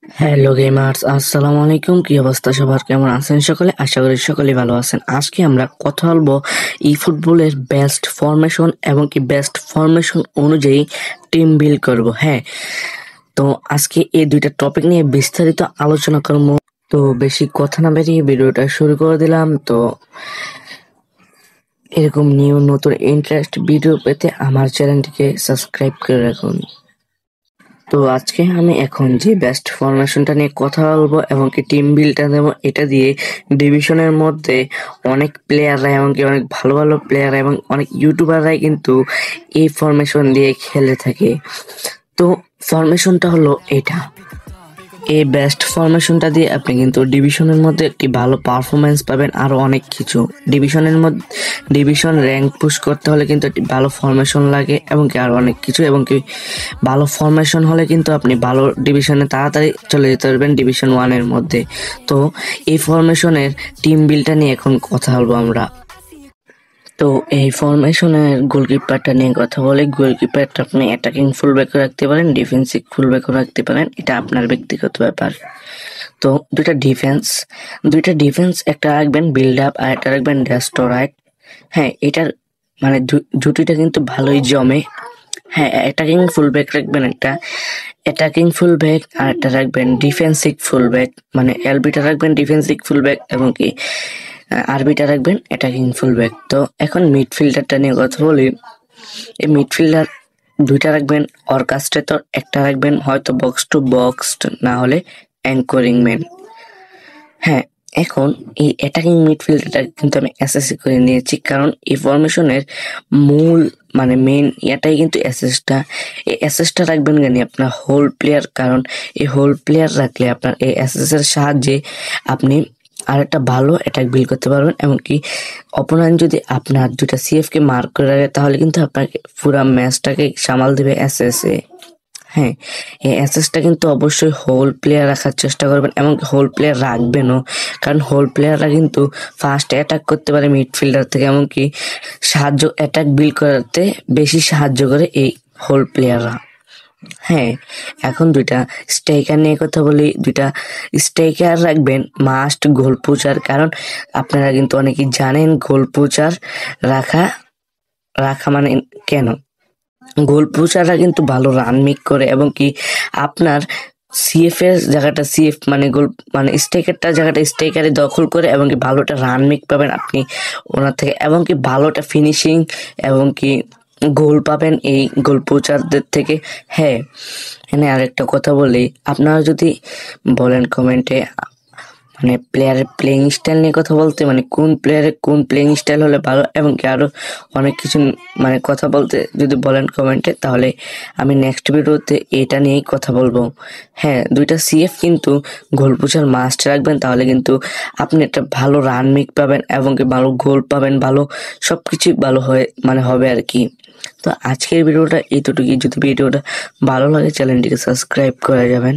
Hello gamers, আসসালামু আলাইকুম। কি অবস্থা সবার, কেমন আছেন সকলে? আশা করি সকলে ভালো আছেন। আজকে আমরা কথা বলবো ই ফুটবলের বেস্ট ফরমেশন এবং কি বেস্ট ফরমেশন অনুযায়ী টিম বিল্ড করব। হ্যাঁ, তো আজকে এই দুইটা টপিক নিয়ে বিস্তারিত আলোচনা করব। তো বেশি কথা না বেরিয়ে ভিডিওটা শুরু করে দিলাম। তো এরকম নিউ নতুন ইন্টারেস্ট ভিডিও পেতে আমার চ্যানেলটিকে সাবস্ক্রাইব করে রাখুন। তো আজকে আমি এখন যে বেস্ট ফরমেশনটা নিয়ে কথা বলবো এবং কি টিম বিল্ডটা দেবো, এটা দিয়ে ডিভিশনের মধ্যে অনেক প্লেয়াররা এবং কি অনেক ভালো ভালো প্লেয়ার এবং অনেক ইউটিউবাররাই কিন্তু এই ফরমেশন দিয়ে খেলে থাকে। তো ফরমেশনটা হলো এটা। এই বেস্ট ফরমেশনটা দিয়ে আপনি কিন্তু ডিভিশনের মধ্যে একটি ভালো পারফরমেন্স পাবেন, আরো অনেক কিছু। ডিভিশনের মধ্যে ডিভিশন র্যাঙ্ক পুশ করতে হলে কিন্তু একটি ভালো ফরমেশন লাগে এবং কি আরো অনেক কিছু, এবং কি ভালো ফরমেশন হলে কিন্তু আপনি ভালো ডিভিশনে তাড়াতাড়ি চলে যেতে পারবেন ডিভিশন 1-এর মধ্যে। তো এই ফরমেশনের টিম বিল্ডটা নিয়ে এখন কথা বলবো আমরা। তো এই ফরমেশনের গোলকিপারটা নিয়ে কথা বলি। গোলকিপারটা আপনি অ্যাটাকিং ফুলব্যাকও রাখতে পারেন, ডিফেন্সিভ ফুলব্যাকও রাখতে পারেন, এটা আপনার ব্যক্তিগত ব্যাপার। তো দুইটা ডিফেন্স একটা রাখবেন বিল্ড আপ আর একটা রাখবেন ডেস্ট্রয়। হ্যাঁ, এটার মানে জুটিটা কিন্তু ভালোই জমে। হ্যাঁ, অ্যাটাকিং ফুলব্যাক রাখবেন একটা অ্যাটাকিং ফুলব্যাক, আর একটা রাখবেন ডিফেন্সিভ ফুলব্যাক, মানে এলবিটা রাখবেন ডিফেন্সিভ ফুলব্যাক এবং কি আরবিটা রাখবেন অ্যাটাকিং ফুলব্যাক। তো এখন মিডফিল্ডারটা নিয়ে কথা বলি। এই মিডফিল্ডার দুইটা রাখবেন অর্কাস্ট্রেটর, একটা রাখবেন হয়তো বক্স টু বক্স, না হলে অ্যাঙ্করিং ম্যান। হ্যাঁ, এখন এই অ্যাটাকিং মিডফিল্ডারটা কিন্তু আমি এসএসসি করে নিয়েছি, কারণ এই ফরমেশনের মূল মানে মেন ইয়াটাই কিন্তু অ্যাসেসটা। এই অ্যাসেসটা রাখবেন কেন আপনার হোল প্লেয়ার, কারণ এই হোল প্লেয়ার রাখলে আপনার এই অ্যাসেসের সাহায্যে আপনি আর একটা ভালো অ্যাটাক বিল্ড করতে পারবেন, এমনকি অপোনেন্ট যদি আপনার দুটা সিএফ কে মার্ক করে রাখে তাহলে কিন্তু আপনাকে পুরো ম্যাচটাকে সামাল দেবে এসএসএ। হ্যাঁ, এই অ্যাসেসটা কিন্তু অবশ্যই হোল প্লেয়ার রাখার চেষ্টা করবেন এবং হোল প্লেয়ার রাখবেনও, কারণ হোল প্লেয়াররা কিন্তু ফার্স্ট অ্যাটাক করতে পারে মিডফিল্ডার থেকে, এমনকি অ্যাটাক বিল্ড করতে বেশি সাহায্য করে এই হোল প্লেয়াররা। হ্যাঁ, এখন দুইটা স্ট্রাইকার নিয়ে কথা বলি। দুইটা স্ট্রাইকার রাখবেন মাস্ট গোল পোচার, কারণ আপনারা কিন্তু অনেকেই জানেন গোল পোচার রাখা রাখা মানে কেন। গোল পোচাররা কিন্তু ভালো রান মেক করে এবং কি আপনার সিএফ এর জায়গাটা সিএফ মানে গোল মানে স্ট্রাইকারটা জায়গাটা স্ট্রাইকারে দখল করে এবং কি ভালোটা রান মেক পাবেন আপনি ওনার থেকে, এবং কি ভালোটা ফিনিশিং এবং কি গোল পাবেন এই গোল পোচারদের থেকে। হ্যাঁ, এখানে আরেকটা কথা বলি, আপনারা যদি বলেন কমেন্টে মানে প্লেয়ারের প্লেইং স্টাইল নিয়ে কথা বলতে, মানে কোন প্লেয়ারের কোন প্লেইং স্টাইল হলে ভালো এবং কি আরো অনেক কিছু মানে কথা বলতে যদি বলেন কমেন্টে, তাহলে আমি নেক্সট ভিডিওতে এটা নিয়েই কথা বলবো। হ্যাঁ, দুইটা সিএফ কিন্তু গোল পোচার মাস্ট রাখবেন, তাহলে কিন্তু আপনি একটা ভালো রান মেক পাবেন এবং কি ভালো গোল পাবেন, ভালো সবকিছুই ভালো হয়ে মানে হবে আর কি। তো আজকের ভিডিওটা এতটুকুই। যদি ভিডিওটা ভালো লাগে চ্যানেলটিকে সাবস্ক্রাইব করে যাবেন।